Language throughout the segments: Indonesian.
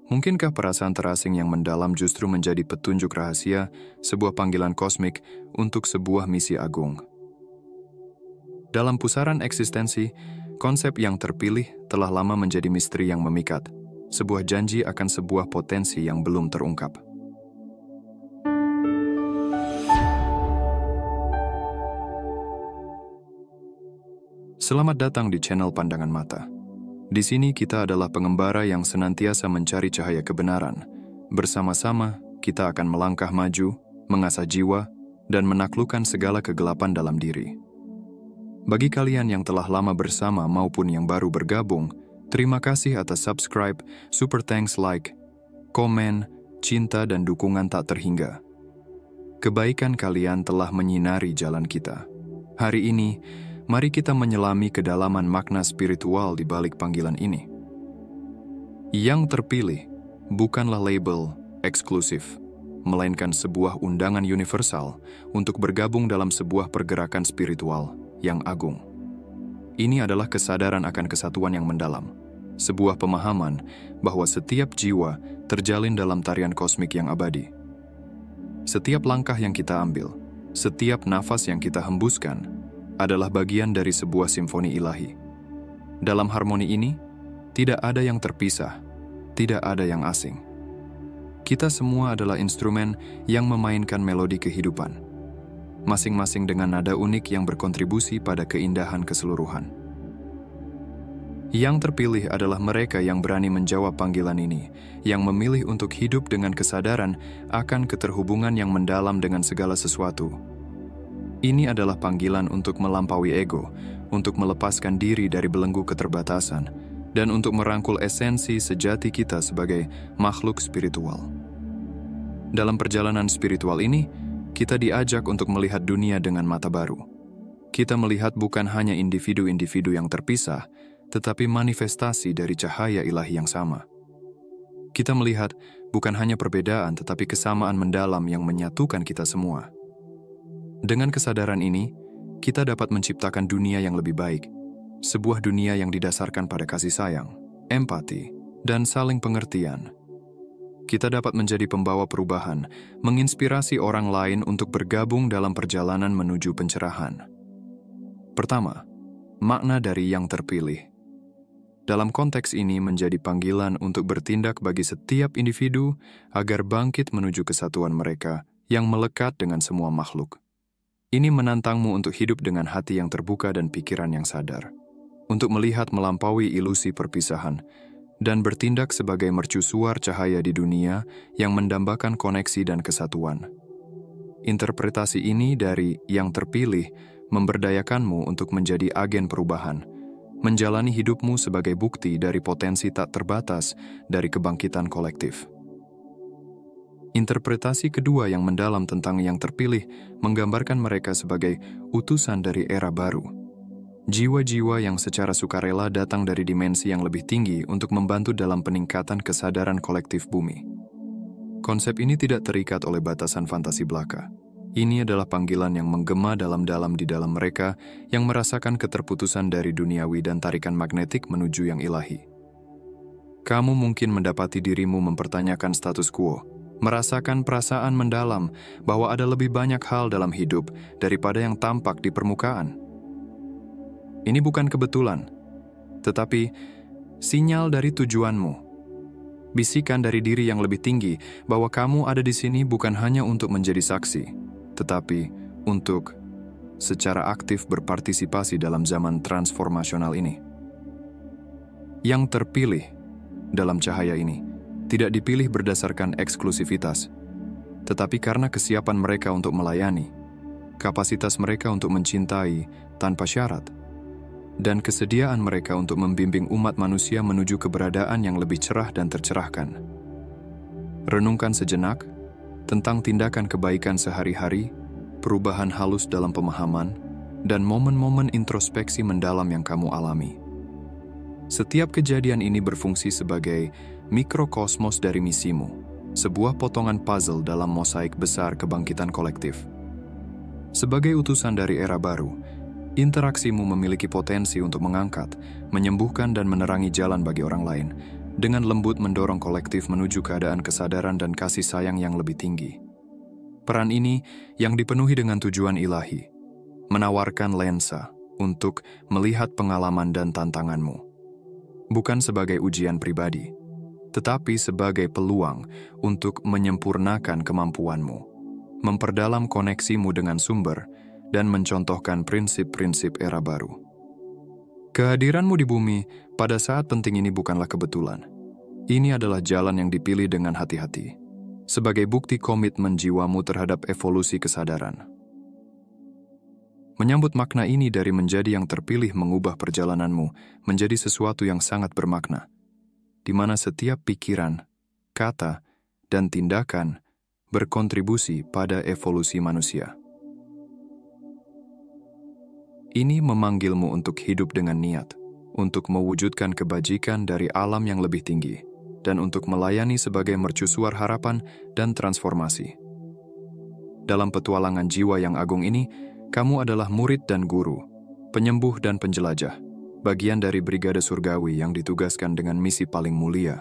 Mungkinkah perasaan terasing yang mendalam justru menjadi petunjuk rahasia, sebuah panggilan kosmik untuk sebuah misi agung? Dalam pusaran eksistensi, konsep yang terpilih telah lama menjadi misteri yang memikat, sebuah janji akan sebuah potensi yang belum terungkap. Selamat datang di channel Pandangan Mata. Di sini kita adalah pengembara yang senantiasa mencari cahaya kebenaran. Bersama-sama, kita akan melangkah maju, mengasah jiwa, dan menaklukkan segala kegelapan dalam diri. Bagi kalian yang telah lama bersama maupun yang baru bergabung, terima kasih atas subscribe, super thanks like, komen, cinta dan dukungan tak terhingga. Kebaikan kalian telah menyinari jalan kita. Hari ini, mari kita menyelami kedalaman makna spiritual di balik panggilan ini. Yang terpilih bukanlah label eksklusif, melainkan sebuah undangan universal untuk bergabung dalam sebuah pergerakan spiritual yang agung. Ini adalah kesadaran akan kesatuan yang mendalam, sebuah pemahaman bahwa setiap jiwa terjalin dalam tarian kosmik yang abadi. Setiap langkah yang kita ambil, setiap nafas yang kita hembuskan, adalah bagian dari sebuah simfoni ilahi. Dalam harmoni ini, tidak ada yang terpisah, tidak ada yang asing. Kita semua adalah instrumen yang memainkan melodi kehidupan, masing-masing dengan nada unik yang berkontribusi pada keindahan keseluruhan. Yang terpilih adalah mereka yang berani menjawab panggilan ini, yang memilih untuk hidup dengan kesadaran akan keterhubungan yang mendalam dengan segala sesuatu. Ini adalah panggilan untuk melampaui ego, untuk melepaskan diri dari belenggu keterbatasan, dan untuk merangkul esensi sejati kita sebagai makhluk spiritual. Dalam perjalanan spiritual ini, kita diajak untuk melihat dunia dengan mata baru. Kita melihat bukan hanya individu-individu yang terpisah, tetapi manifestasi dari cahaya ilahi yang sama. Kita melihat bukan hanya perbedaan, tetapi kesamaan mendalam yang menyatukan kita semua. Dengan kesadaran ini, kita dapat menciptakan dunia yang lebih baik, sebuah dunia yang didasarkan pada kasih sayang, empati, dan saling pengertian. Kita dapat menjadi pembawa perubahan, menginspirasi orang lain untuk bergabung dalam perjalanan menuju pencerahan. Pertama, makna dari yang terpilih. Dalam konteks ini menjadi panggilan untuk bertindak bagi setiap individu agar bangkit menuju kesatuan mereka yang melekat dengan semua makhluk. Ini menantangmu untuk hidup dengan hati yang terbuka dan pikiran yang sadar, untuk melihat melampaui ilusi perpisahan, dan bertindak sebagai mercusuar cahaya di dunia yang mendambakan koneksi dan kesatuan. Interpretasi ini dari yang terpilih memberdayakanmu untuk menjadi agen perubahan, menjalani hidupmu sebagai bukti dari potensi tak terbatas dari kebangkitan kolektif. Interpretasi kedua yang mendalam tentang yang terpilih menggambarkan mereka sebagai utusan dari era baru. Jiwa-jiwa yang secara sukarela datang dari dimensi yang lebih tinggi untuk membantu dalam peningkatan kesadaran kolektif bumi. Konsep ini tidak terikat oleh batasan fantasi belaka. Ini adalah panggilan yang menggema dalam-dalam di dalam mereka yang merasakan keterputusan dari duniawi dan tarikan magnetik menuju yang ilahi. Kamu mungkin mendapati dirimu mempertanyakan status quo, merasakan perasaan mendalam bahwa ada lebih banyak hal dalam hidup daripada yang tampak di permukaan. Ini bukan kebetulan, tetapi sinyal dari tujuanmu. Bisikan dari diri yang lebih tinggi bahwa kamu ada di sini bukan hanya untuk menjadi saksi, tetapi untuk secara aktif berpartisipasi dalam zaman transformasional ini. Yang terpilih dalam cahaya ini tidak dipilih berdasarkan eksklusivitas, tetapi karena kesiapan mereka untuk melayani, kapasitas mereka untuk mencintai tanpa syarat, dan kesediaan mereka untuk membimbing umat manusia menuju keberadaan yang lebih cerah dan tercerahkan. Renungkan sejenak tentang tindakan kebaikan sehari-hari, perubahan halus dalam pemahaman, dan momen-momen introspeksi mendalam yang kamu alami. Setiap kejadian ini berfungsi sebagai mikrokosmos dari misimu, sebuah potongan puzzle dalam mosaik besar kebangkitan kolektif. Sebagai utusan dari era baru, interaksimu memiliki potensi untuk mengangkat, menyembuhkan dan menerangi jalan bagi orang lain, dengan lembut mendorong kolektif menuju keadaan kesadaran dan kasih sayang yang lebih tinggi. Peran ini yang dipenuhi dengan tujuan ilahi, menawarkan lensa untuk melihat pengalaman dan tantanganmu. Bukan sebagai ujian pribadi, tetapi sebagai peluang untuk menyempurnakan kemampuanmu, memperdalam koneksimu dengan sumber, dan mencontohkan prinsip-prinsip era baru. Kehadiranmu di bumi pada saat penting ini bukanlah kebetulan. Ini adalah jalan yang dipilih dengan hati-hati, sebagai bukti komitmen jiwamu terhadap evolusi kesadaran. Menyambut makna ini dari menjadi yang terpilih mengubah perjalananmu menjadi sesuatu yang sangat bermakna, di mana setiap pikiran, kata, dan tindakan berkontribusi pada evolusi manusia. Ini memanggilmu untuk hidup dengan niat, untuk mewujudkan kebajikan dari alam yang lebih tinggi, dan untuk melayani sebagai mercusuar harapan dan transformasi. Dalam petualangan jiwa yang agung ini, kamu adalah murid dan guru, penyembuh dan penjelajah, bagian dari Brigade Surgawi yang ditugaskan dengan misi paling mulia,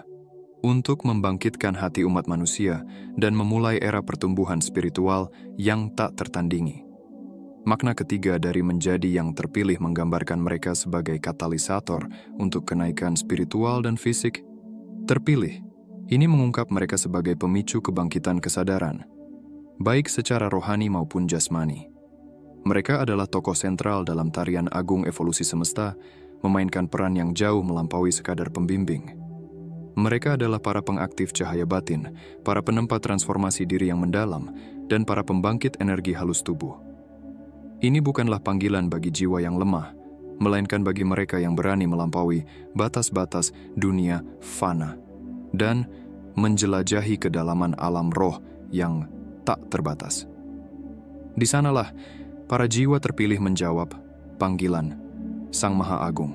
untuk membangkitkan hati umat manusia dan memulai era pertumbuhan spiritual yang tak tertandingi. Makna ketiga dari menjadi yang terpilih menggambarkan mereka sebagai katalisator untuk kenaikan spiritual dan fisik. Terpilih, ini mengungkap mereka sebagai pemicu kebangkitan kesadaran, baik secara rohani maupun jasmani. Mereka adalah tokoh sentral dalam tarian agung evolusi semesta, memainkan peran yang jauh melampaui sekadar pembimbing. Mereka adalah para pengaktif cahaya batin, para penempat transformasi diri yang mendalam, dan para pembangkit energi halus tubuh. Ini bukanlah panggilan bagi jiwa yang lemah, melainkan bagi mereka yang berani melampaui batas-batas dunia fana dan menjelajahi kedalaman alam roh yang tak terbatas. Di sanalah para jiwa terpilih menjawab panggilan Sang Maha Agung.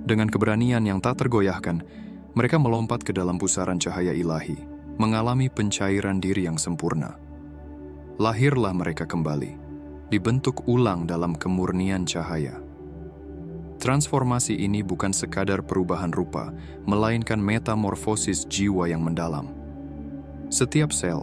Dengan keberanian yang tak tergoyahkan, mereka melompat ke dalam pusaran cahaya ilahi, mengalami pencairan diri yang sempurna. Lahirlah mereka kembali, dibentuk ulang dalam kemurnian cahaya. Transformasi ini bukan sekadar perubahan rupa, melainkan metamorfosis jiwa yang mendalam. Setiap sel,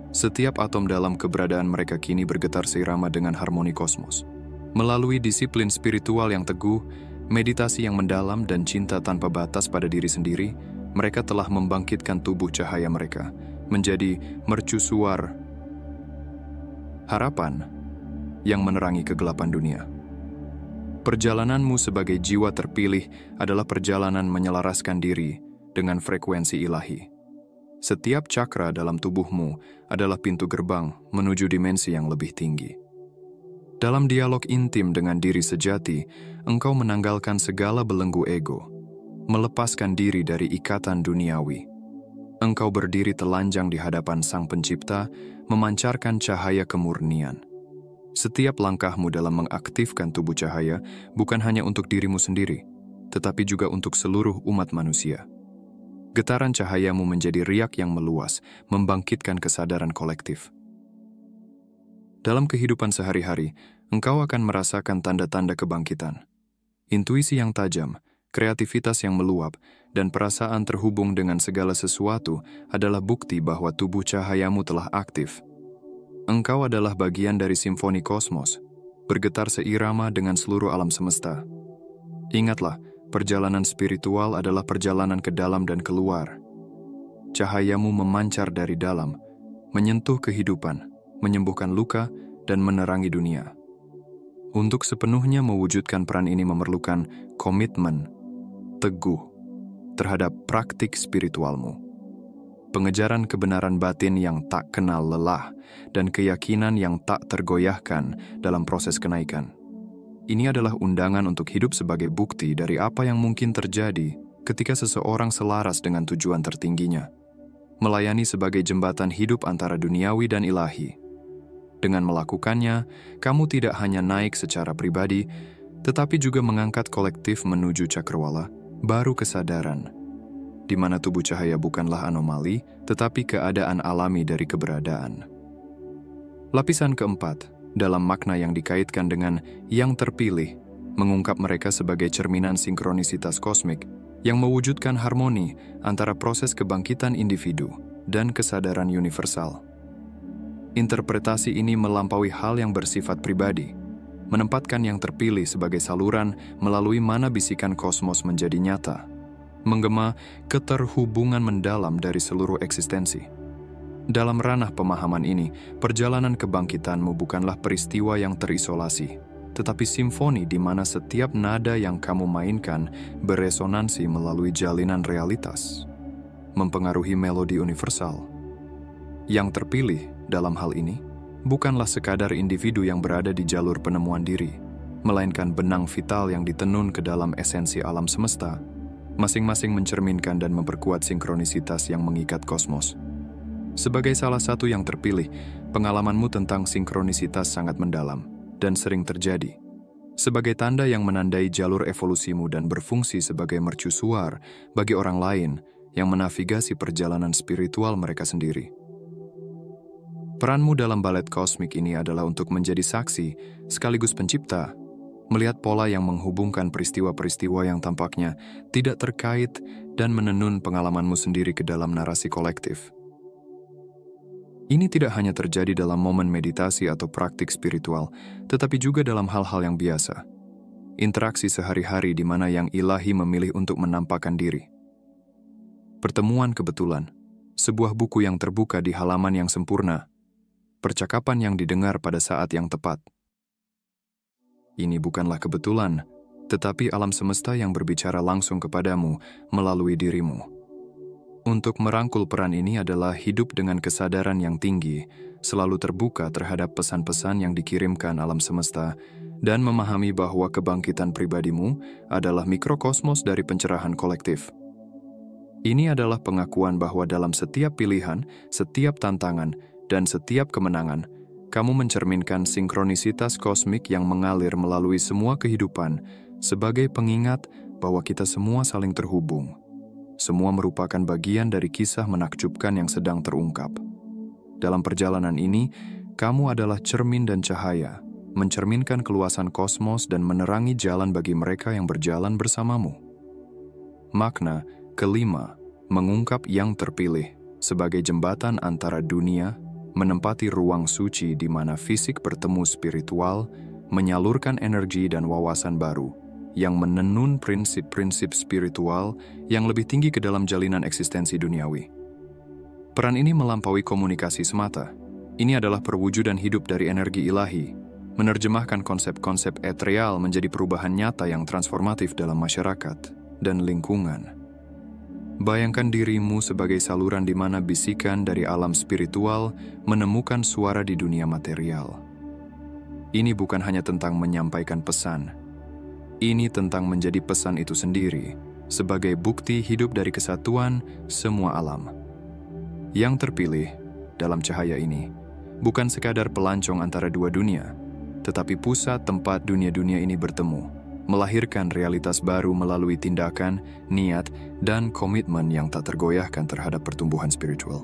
setiap atom dalam keberadaan mereka kini bergetar seirama dengan harmoni kosmos. Melalui disiplin spiritual yang teguh, meditasi yang mendalam, dan cinta tanpa batas pada diri sendiri, mereka telah membangkitkan tubuh cahaya mereka menjadi mercusuar harapan yang menerangi kegelapan dunia. Perjalananmu sebagai jiwa terpilih adalah perjalanan menyelaraskan diri dengan frekuensi ilahi. Setiap cakra dalam tubuhmu adalah pintu gerbang menuju dimensi yang lebih tinggi. Dalam dialog intim dengan diri sejati, engkau menanggalkan segala belenggu ego, melepaskan diri dari ikatan duniawi. Engkau berdiri telanjang di hadapan Sang Pencipta, memancarkan cahaya kemurnian. Setiap langkahmu dalam mengaktifkan tubuh cahaya bukan hanya untuk dirimu sendiri, tetapi juga untuk seluruh umat manusia. Getaran cahayamu menjadi riak yang meluas, membangkitkan kesadaran kolektif. Dalam kehidupan sehari-hari, engkau akan merasakan tanda-tanda kebangkitan. Intuisi yang tajam, kreativitas yang meluap, dan perasaan terhubung dengan segala sesuatu adalah bukti bahwa tubuh cahayamu telah aktif. Engkau adalah bagian dari simfoni kosmos, bergetar seirama dengan seluruh alam semesta. Ingatlah, perjalanan spiritual adalah perjalanan ke dalam dan keluar. Cahayamu memancar dari dalam, menyentuh kehidupan, menyembuhkan luka, dan menerangi dunia. Untuk sepenuhnya mewujudkan peran ini memerlukan komitmen teguh terhadap praktik spiritualmu. Pengejaran kebenaran batin yang tak kenal lelah, dan keyakinan yang tak tergoyahkan dalam proses kenaikan. Ini adalah undangan untuk hidup sebagai bukti dari apa yang mungkin terjadi ketika seseorang selaras dengan tujuan tertingginya, melayani sebagai jembatan hidup antara duniawi dan ilahi. Dengan melakukannya, kamu tidak hanya naik secara pribadi, tetapi juga mengangkat kolektif menuju cakrawala, baru kesadaran, di mana tubuh cahaya bukanlah anomali, tetapi keadaan alami dari keberadaan. Lapisan keempat, dalam makna yang dikaitkan dengan yang terpilih, mengungkap mereka sebagai cerminan sinkronisitas kosmik, yang mewujudkan harmoni antara proses kebangkitan individu dan kesadaran universal. Interpretasi ini melampaui hal yang bersifat pribadi, menempatkan yang terpilih sebagai saluran melalui mana bisikan kosmos menjadi nyata, menggema keterhubungan mendalam dari seluruh eksistensi. Dalam ranah pemahaman ini, perjalanan kebangkitanmu bukanlah peristiwa yang terisolasi, tetapi simfoni di mana setiap nada yang kamu mainkan beresonansi melalui jalinan realitas, mempengaruhi melodi universal. Yang terpilih dalam hal ini bukanlah sekadar individu yang berada di jalur penemuan diri, melainkan benang vital yang ditenun ke dalam esensi alam semesta, masing-masing mencerminkan dan memperkuat sinkronisitas yang mengikat kosmos. Sebagai salah satu yang terpilih, pengalamanmu tentang sinkronisitas sangat mendalam dan sering terjadi, sebagai tanda yang menandai jalur evolusimu dan berfungsi sebagai mercusuar bagi orang lain yang menavigasi perjalanan spiritual mereka sendiri. Peranmu dalam balet kosmik ini adalah untuk menjadi saksi sekaligus pencipta, melihat pola yang menghubungkan peristiwa-peristiwa yang tampaknya tidak terkait dan menenun pengalamanmu sendiri ke dalam narasi kolektif. Ini tidak hanya terjadi dalam momen meditasi atau praktik spiritual, tetapi juga dalam hal-hal yang biasa. Interaksi sehari-hari di mana yang ilahi memilih untuk menampakkan diri. Pertemuan kebetulan, sebuah buku yang terbuka di halaman yang sempurna, percakapan yang didengar pada saat yang tepat. Ini bukanlah kebetulan, tetapi alam semesta yang berbicara langsung kepadamu melalui dirimu. Untuk merangkul peran ini adalah hidup dengan kesadaran yang tinggi, selalu terbuka terhadap pesan-pesan yang dikirimkan alam semesta, dan memahami bahwa kebangkitan pribadimu adalah mikrokosmos dari pencerahan kolektif. Ini adalah pengakuan bahwa dalam setiap pilihan, setiap tantangan, dan setiap kemenangan, kamu mencerminkan sinkronisitas kosmik yang mengalir melalui semua kehidupan sebagai pengingat bahwa kita semua saling terhubung. Semua merupakan bagian dari kisah menakjubkan yang sedang terungkap. Dalam perjalanan ini, kamu adalah cermin dan cahaya, mencerminkan keluasan kosmos dan menerangi jalan bagi mereka yang berjalan bersamamu. Makna kelima, mengungkap yang terpilih sebagai jembatan antara dunia, menempati ruang suci di mana fisik bertemu spiritual, menyalurkan energi dan wawasan baru, yang menenun prinsip-prinsip spiritual yang lebih tinggi ke dalam jalinan eksistensi duniawi. Peran ini melampaui komunikasi semata. Ini adalah perwujudan hidup dari energi ilahi, menerjemahkan konsep-konsep ethereal menjadi perubahan nyata yang transformatif dalam masyarakat dan lingkungan. Bayangkan dirimu sebagai saluran di mana bisikan dari alam spiritual menemukan suara di dunia material. Ini bukan hanya tentang menyampaikan pesan, ini tentang menjadi pesan itu sendiri, sebagai bukti hidup dari kesatuan semua alam. Yang terpilih dalam cahaya ini, bukan sekadar pelancong antara dua dunia, tetapi pusat tempat dunia-dunia ini bertemu, melahirkan realitas baru melalui tindakan, niat, dan komitmen yang tak tergoyahkan terhadap pertumbuhan spiritual.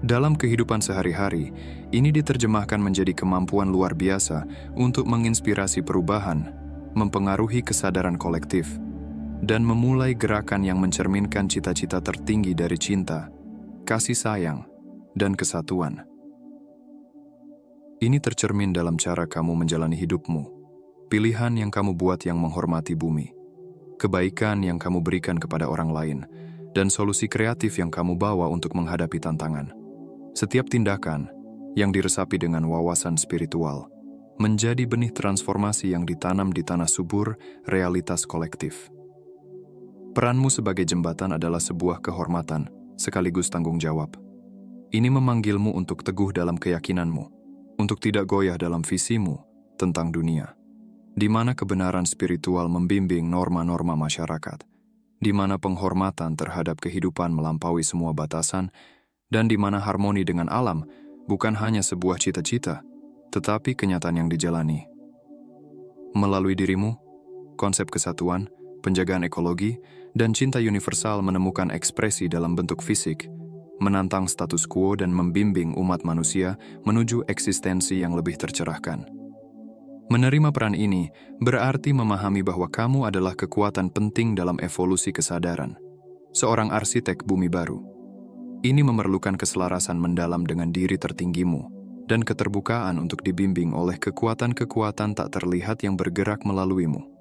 Dalam kehidupan sehari-hari, ini diterjemahkan menjadi kemampuan luar biasa untuk menginspirasi perubahan, mempengaruhi kesadaran kolektif, dan memulai gerakan yang mencerminkan cita-cita tertinggi dari cinta, kasih sayang, dan kesatuan. Ini tercermin dalam cara kamu menjalani hidupmu, pilihan yang kamu buat yang menghormati bumi, kebaikan yang kamu berikan kepada orang lain, dan solusi kreatif yang kamu bawa untuk menghadapi tantangan. Setiap tindakan yang diresapi dengan wawasan spiritual menjadi benih transformasi yang ditanam di tanah subur realitas kolektif. Peranmu sebagai jembatan adalah sebuah kehormatan sekaligus tanggung jawab. Ini memanggilmu untuk teguh dalam keyakinanmu, untuk tidak goyah dalam visimu tentang dunia, di mana kebenaran spiritual membimbing norma-norma masyarakat, di mana penghormatan terhadap kehidupan melampaui semua batasan, dan di mana harmoni dengan alam bukan hanya sebuah cita-cita, tetapi kenyataan yang dijalani. Melalui dirimu, konsep kesatuan, penjagaan ekologi, dan cinta universal menemukan ekspresi dalam bentuk fisik, menantang status quo dan membimbing umat manusia menuju eksistensi yang lebih tercerahkan. Menerima peran ini berarti memahami bahwa kamu adalah kekuatan penting dalam evolusi kesadaran. Seorang arsitek bumi baru. Ini memerlukan keselarasan mendalam dengan diri tertinggimu dan keterbukaan untuk dibimbing oleh kekuatan-kekuatan tak terlihat yang bergerak melaluimu.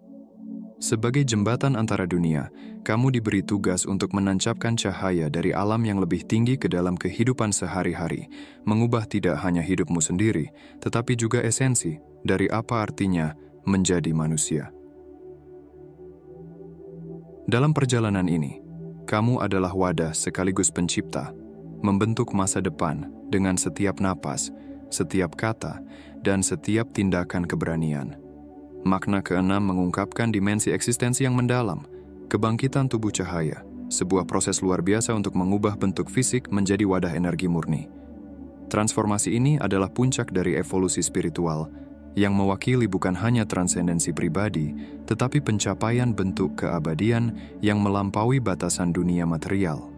Sebagai jembatan antara dunia, kamu diberi tugas untuk menancapkan cahaya dari alam yang lebih tinggi ke dalam kehidupan sehari-hari, mengubah tidak hanya hidupmu sendiri, tetapi juga esensi dari apa artinya menjadi manusia. Dalam perjalanan ini, kamu adalah wadah sekaligus pencipta, membentuk masa depan dengan setiap napas, setiap kata, dan setiap tindakan keberanian. Makna keenam mengungkapkan dimensi eksistensi yang mendalam, kebangkitan tubuh cahaya, sebuah proses luar biasa untuk mengubah bentuk fisik menjadi wadah energi murni. Transformasi ini adalah puncak dari evolusi spiritual, yang mewakili bukan hanya transendensi pribadi, tetapi pencapaian bentuk keabadian yang melampaui batasan dunia material.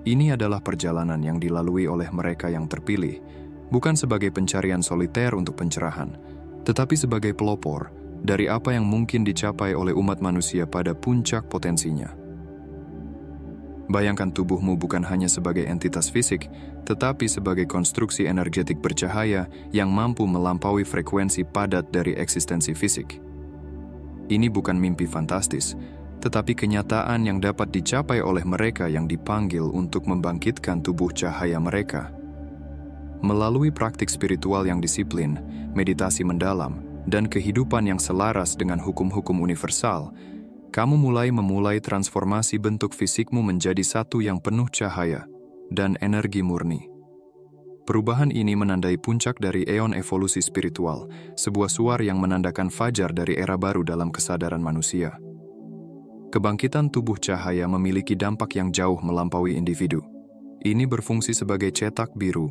Ini adalah perjalanan yang dilalui oleh mereka yang terpilih, bukan sebagai pencarian soliter untuk pencerahan, tetapi sebagai pelopor dari apa yang mungkin dicapai oleh umat manusia pada puncak potensinya. Bayangkan tubuhmu bukan hanya sebagai entitas fisik, tetapi sebagai konstruksi energetik bercahaya yang mampu melampaui frekuensi padat dari eksistensi fisik. Ini bukan mimpi fantastis, tetapi kenyataan yang dapat dicapai oleh mereka yang dipanggil untuk membangkitkan tubuh cahaya mereka. Melalui praktik spiritual yang disiplin, meditasi mendalam, dan kehidupan yang selaras dengan hukum-hukum universal, kamu memulai transformasi bentuk fisikmu menjadi satu yang penuh cahaya dan energi murni. Perubahan ini menandai puncak dari eon evolusi spiritual, sebuah suar yang menandakan fajar dari era baru dalam kesadaran manusia. Kebangkitan tubuh cahaya memiliki dampak yang jauh melampaui individu. Ini berfungsi sebagai cetak biru,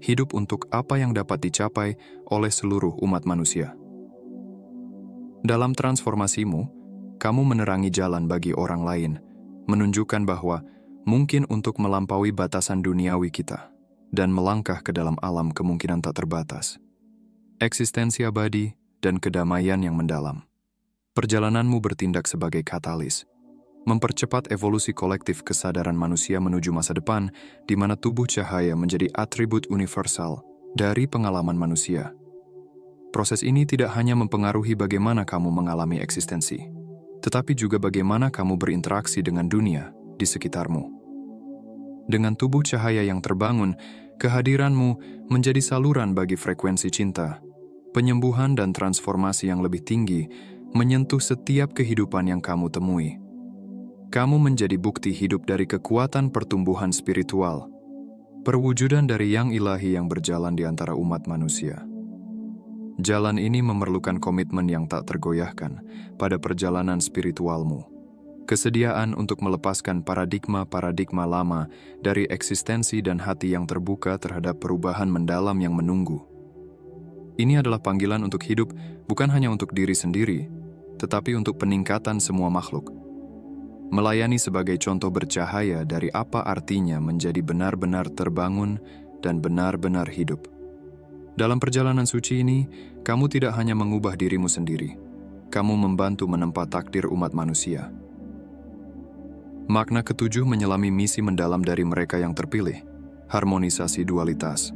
hidup untuk apa yang dapat dicapai oleh seluruh umat manusia. Dalam transformasimu, kamu menerangi jalan bagi orang lain, menunjukkan bahwa mungkin untuk melampaui batasan duniawi kita, dan melangkah ke dalam alam kemungkinan tak terbatas. Eksistensi abadi dan kedamaian yang mendalam. Perjalananmu bertindak sebagai katalis, mempercepat evolusi kolektif kesadaran manusia menuju masa depan, di mana tubuh cahaya menjadi atribut universal dari pengalaman manusia. Proses ini tidak hanya mempengaruhi bagaimana kamu mengalami eksistensi, tetapi juga bagaimana kamu berinteraksi dengan dunia di sekitarmu. Dengan tubuh cahaya yang terbangun, kehadiranmu menjadi saluran bagi frekuensi cinta, penyembuhan dan transformasi yang lebih tinggi, menyentuh setiap kehidupan yang kamu temui. Kamu menjadi bukti hidup dari kekuatan pertumbuhan spiritual, perwujudan dari yang ilahi yang berjalan di antara umat manusia. Jalan ini memerlukan komitmen yang tak tergoyahkan pada perjalanan spiritualmu. Kesediaan untuk melepaskan paradigma-paradigma lama dari eksistensi dan hati yang terbuka terhadap perubahan mendalam yang menunggu. Ini adalah panggilan untuk hidup bukan hanya untuk diri sendiri, tetapi untuk peningkatan semua makhluk. Melayani sebagai contoh bercahaya dari apa artinya menjadi benar-benar terbangun dan benar-benar hidup. Dalam perjalanan suci ini, kamu tidak hanya mengubah dirimu sendiri, kamu membantu menempa takdir umat manusia. Makna ketujuh menyelami misi mendalam dari mereka yang terpilih, harmonisasi dualitas.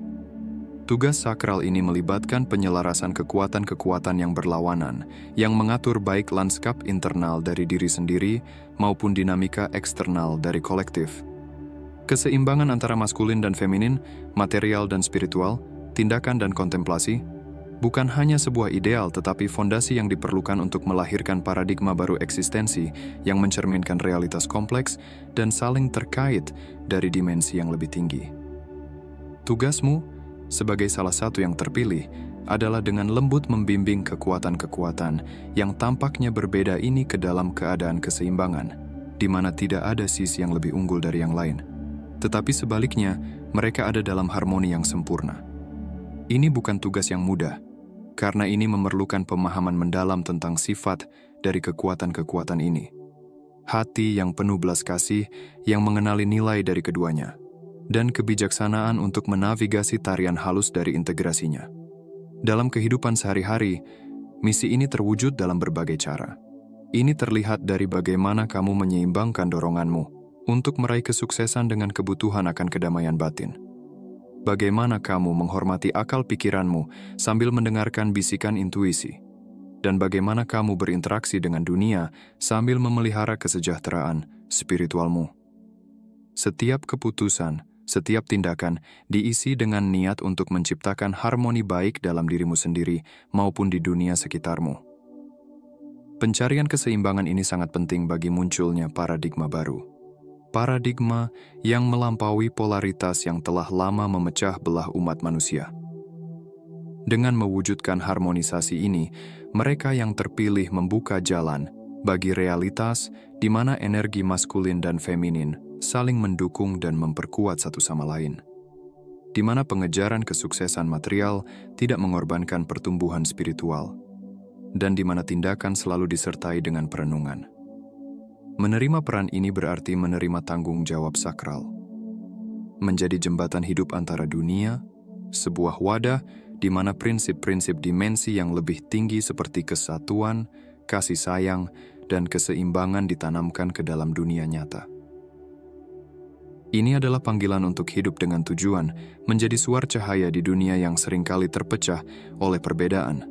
Tugas sakral ini melibatkan penyelarasan kekuatan-kekuatan yang berlawanan, yang mengatur baik lanskap internal dari diri sendiri maupun dinamika eksternal dari kolektif. Keseimbangan antara maskulin dan feminin, material dan spiritual, tindakan dan kontemplasi, bukan hanya sebuah ideal tetapi fondasi yang diperlukan untuk melahirkan paradigma baru eksistensi yang mencerminkan realitas kompleks dan saling terkait dari dimensi yang lebih tinggi. Tugasmu sebagai salah satu yang terpilih, adalah dengan lembut membimbing kekuatan-kekuatan yang tampaknya berbeda ini ke dalam keadaan keseimbangan, di mana tidak ada sisi yang lebih unggul dari yang lain. Tetapi sebaliknya, mereka ada dalam harmoni yang sempurna. Ini bukan tugas yang mudah, karena ini memerlukan pemahaman mendalam tentang sifat dari kekuatan-kekuatan ini. Hati yang penuh belas kasih yang mengenali nilai dari keduanya, dan kebijaksanaan untuk menavigasi tarian halus dari integrasinya. Dalam kehidupan sehari-hari, misi ini terwujud dalam berbagai cara. Ini terlihat dari bagaimana kamu menyeimbangkan doronganmu untuk meraih kesuksesan dengan kebutuhan akan kedamaian batin. Bagaimana kamu menghormati akal pikiranmu sambil mendengarkan bisikan intuisi. Dan bagaimana kamu berinteraksi dengan dunia sambil memelihara kesejahteraan spiritualmu. Setiap keputusan, setiap tindakan diisi dengan niat untuk menciptakan harmoni baik dalam dirimu sendiri maupun di dunia sekitarmu. Pencarian keseimbangan ini sangat penting bagi munculnya paradigma baru. Paradigma yang melampaui polaritas yang telah lama memecah belah umat manusia. Dengan mewujudkan harmonisasi ini, mereka yang terpilih membuka jalan bagi realitas di mana energi maskulin dan feminin saling mendukung dan memperkuat satu sama lain. Di mana pengejaran kesuksesan material tidak mengorbankan pertumbuhan spiritual, dan di mana tindakan selalu disertai dengan perenungan. Menerima peran ini berarti menerima tanggung jawab sakral. Menjadi jembatan hidup antara dunia, sebuah wadah di mana prinsip-prinsip dimensi yang lebih tinggi seperti kesatuan, kasih sayang, dan keseimbangan ditanamkan ke dalam dunia nyata. Ini adalah panggilan untuk hidup dengan tujuan, menjadi suar cahaya di dunia yang seringkali terpecah oleh perbedaan,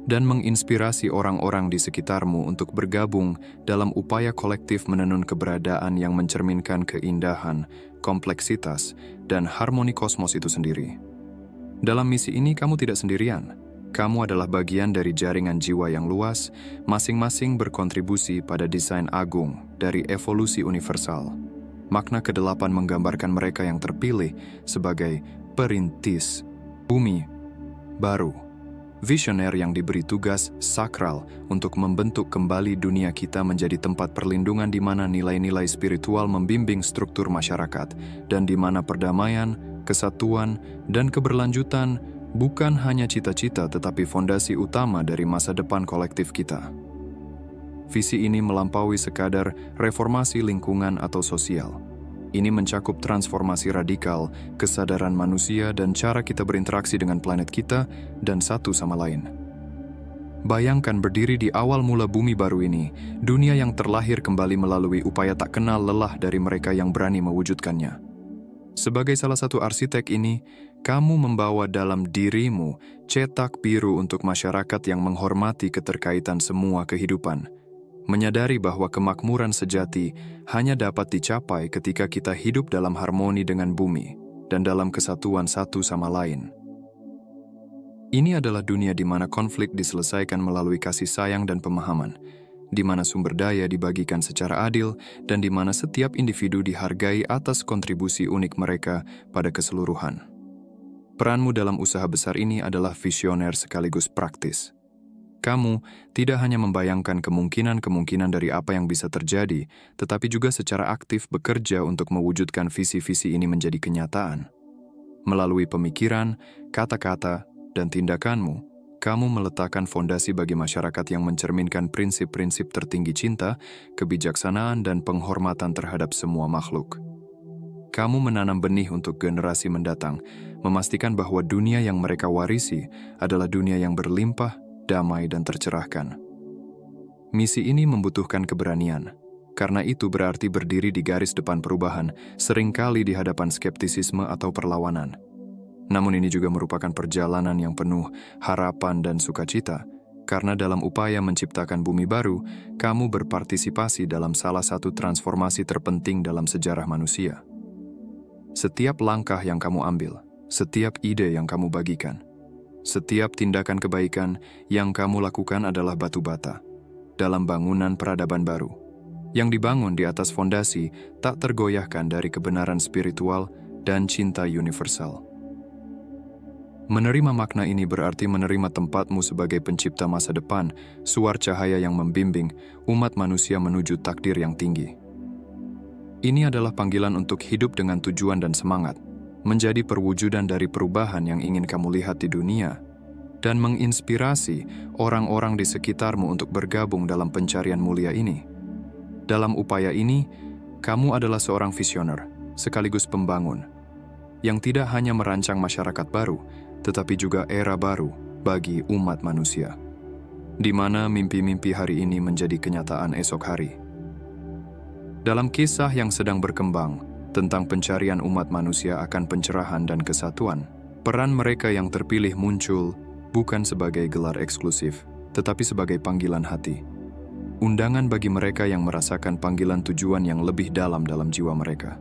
dan menginspirasi orang-orang di sekitarmu untuk bergabung dalam upaya kolektif menenun keberadaan yang mencerminkan keindahan, kompleksitas, dan harmoni kosmos itu sendiri. Dalam misi ini kamu tidak sendirian. Kamu adalah bagian dari jaringan jiwa yang luas, masing-masing berkontribusi pada desain agung dari evolusi universal. Makna ke-8 menggambarkan mereka yang terpilih sebagai perintis bumi baru. Visioner yang diberi tugas sakral untuk membentuk kembali dunia kita menjadi tempat perlindungan di mana nilai-nilai spiritual membimbing struktur masyarakat dan di mana perdamaian, kesatuan, dan keberlanjutan bukan hanya cita-cita tetapi fondasi utama dari masa depan kolektif kita. Visi ini melampaui sekadar reformasi lingkungan atau sosial. Ini mencakup transformasi radikal, kesadaran manusia, dan cara kita berinteraksi dengan planet kita dan satu sama lain. Bayangkan berdiri di awal mula bumi baru ini, dunia yang terlahir kembali melalui upaya tak kenal lelah dari mereka yang berani mewujudkannya. Sebagai salah satu arsitek ini, kamu membawa dalam dirimu cetak biru untuk masyarakat yang menghormati keterkaitan semua kehidupan. Menyadari bahwa kemakmuran sejati hanya dapat dicapai ketika kita hidup dalam harmoni dengan bumi dan dalam kesatuan satu sama lain. Ini adalah dunia di mana konflik diselesaikan melalui kasih sayang dan pemahaman, di mana sumber daya dibagikan secara adil, dan di mana setiap individu dihargai atas kontribusi unik mereka pada keseluruhan. Peranmu dalam usaha besar ini adalah visioner sekaligus praktis. Kamu tidak hanya membayangkan kemungkinan-kemungkinan dari apa yang bisa terjadi, tetapi juga secara aktif bekerja untuk mewujudkan visi-visi ini menjadi kenyataan. Melalui pemikiran, kata-kata, dan tindakanmu, kamu meletakkan fondasi bagi masyarakat yang mencerminkan prinsip-prinsip tertinggi cinta, kebijaksanaan, dan penghormatan terhadap semua makhluk. Kamu menanam benih untuk generasi mendatang, memastikan bahwa dunia yang mereka warisi adalah dunia yang berlimpah, damai, dan tercerahkan. Misi ini membutuhkan keberanian, karena itu berarti berdiri di garis depan perubahan, seringkali di hadapan skeptisisme atau perlawanan. Namun ini juga merupakan perjalanan yang penuh harapan dan sukacita, karena dalam upaya menciptakan bumi baru, kamu berpartisipasi dalam salah satu transformasi terpenting dalam sejarah manusia. Setiap langkah yang kamu ambil, setiap ide yang kamu bagikan, setiap tindakan kebaikan yang kamu lakukan adalah batu bata dalam bangunan peradaban baru, yang dibangun di atas fondasi tak tergoyahkan dari kebenaran spiritual dan cinta universal. Menerima makna ini berarti menerima tempatmu sebagai pencipta masa depan, suar cahaya yang membimbing umat manusia menuju takdir yang tinggi. Ini adalah panggilan untuk hidup dengan tujuan dan semangat, menjadi perwujudan dari perubahan yang ingin kamu lihat di dunia, dan menginspirasi orang-orang di sekitarmu untuk bergabung dalam pencarian mulia ini. Dalam upaya ini, kamu adalah seorang visioner, sekaligus pembangun, yang tidak hanya merancang masyarakat baru, tetapi juga era baru, bagi umat manusia, di mana mimpi-mimpi hari ini menjadi kenyataan esok hari. Dalam kisah yang sedang berkembang tentang pencarian umat manusia akan pencerahan dan kesatuan, peran mereka yang terpilih muncul bukan sebagai gelar eksklusif, tetapi sebagai panggilan hati. Undangan bagi mereka yang merasakan panggilan tujuan yang lebih dalam jiwa mereka.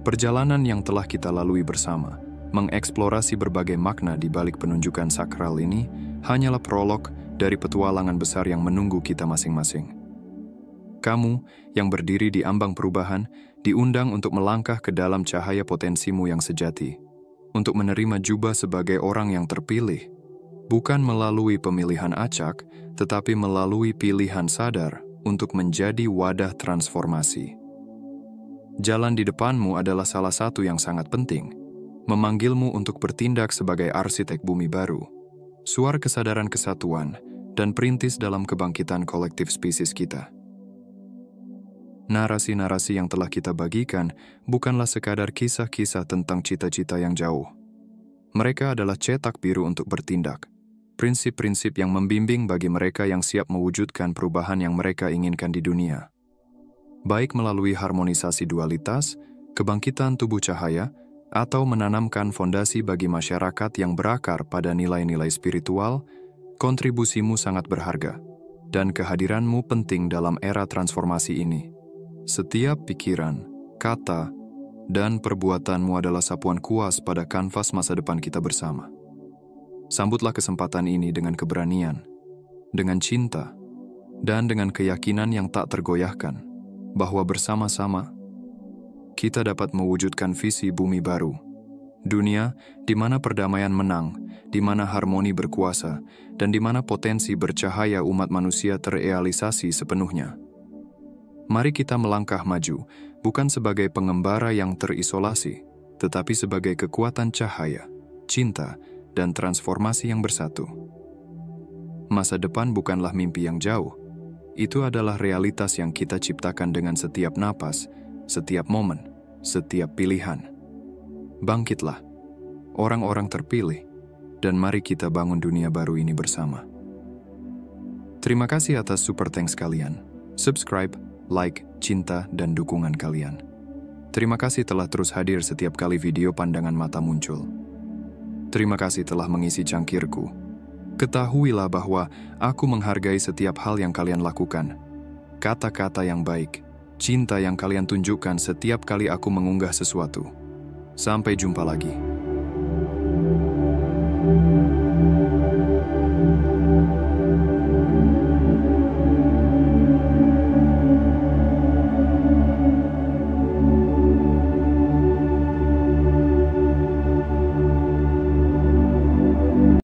Perjalanan yang telah kita lalui bersama, mengeksplorasi berbagai makna di balik penunjukan sakral ini, hanyalah prolog dari petualangan besar yang menunggu kita masing-masing. Kamu yang berdiri di ambang perubahan, diundang untuk melangkah ke dalam cahaya potensimu yang sejati, untuk menerima jubah sebagai orang yang terpilih, bukan melalui pemilihan acak, tetapi melalui pilihan sadar untuk menjadi wadah transformasi. Jalan di depanmu adalah salah satu yang sangat penting, memanggilmu untuk bertindak sebagai arsitek bumi baru, suara kesadaran kesatuan, dan perintis dalam kebangkitan kolektif spesies kita. Narasi-narasi yang telah kita bagikan bukanlah sekadar kisah-kisah tentang cita-cita yang jauh. Mereka adalah cetak biru untuk bertindak, prinsip-prinsip yang membimbing bagi mereka yang siap mewujudkan perubahan yang mereka inginkan di dunia. Baik melalui harmonisasi dualitas, kebangkitan tubuh cahaya, atau menanamkan fondasi bagi masyarakat yang berakar pada nilai-nilai spiritual, kontribusimu sangat berharga, dan kehadiranmu penting dalam era transformasi ini. Setiap pikiran, kata, dan perbuatanmu adalah sapuan kuas pada kanvas masa depan kita bersama. Sambutlah kesempatan ini dengan keberanian, dengan cinta, dan dengan keyakinan yang tak tergoyahkan, bahwa bersama-sama kita dapat mewujudkan visi bumi baru, dunia di mana perdamaian menang, di mana harmoni berkuasa, dan di mana potensi bercahaya umat manusia terrealisasi sepenuhnya. Mari kita melangkah maju, bukan sebagai pengembara yang terisolasi, tetapi sebagai kekuatan cahaya, cinta, dan transformasi yang bersatu. Masa depan bukanlah mimpi yang jauh, itu adalah realitas yang kita ciptakan dengan setiap napas, setiap momen, setiap pilihan. Bangkitlah, orang-orang terpilih, dan mari kita bangun dunia baru ini bersama. Terima kasih atas super thanks kalian. Subscribe, like, cinta, dan dukungan kalian. Terima kasih telah terus hadir setiap kali video pandangan mata muncul. Terima kasih telah mengisi cangkirku. Ketahuilah bahwa aku menghargai setiap hal yang kalian lakukan. Kata-kata yang baik, cinta yang kalian tunjukkan setiap kali aku mengunggah sesuatu. Sampai jumpa lagi.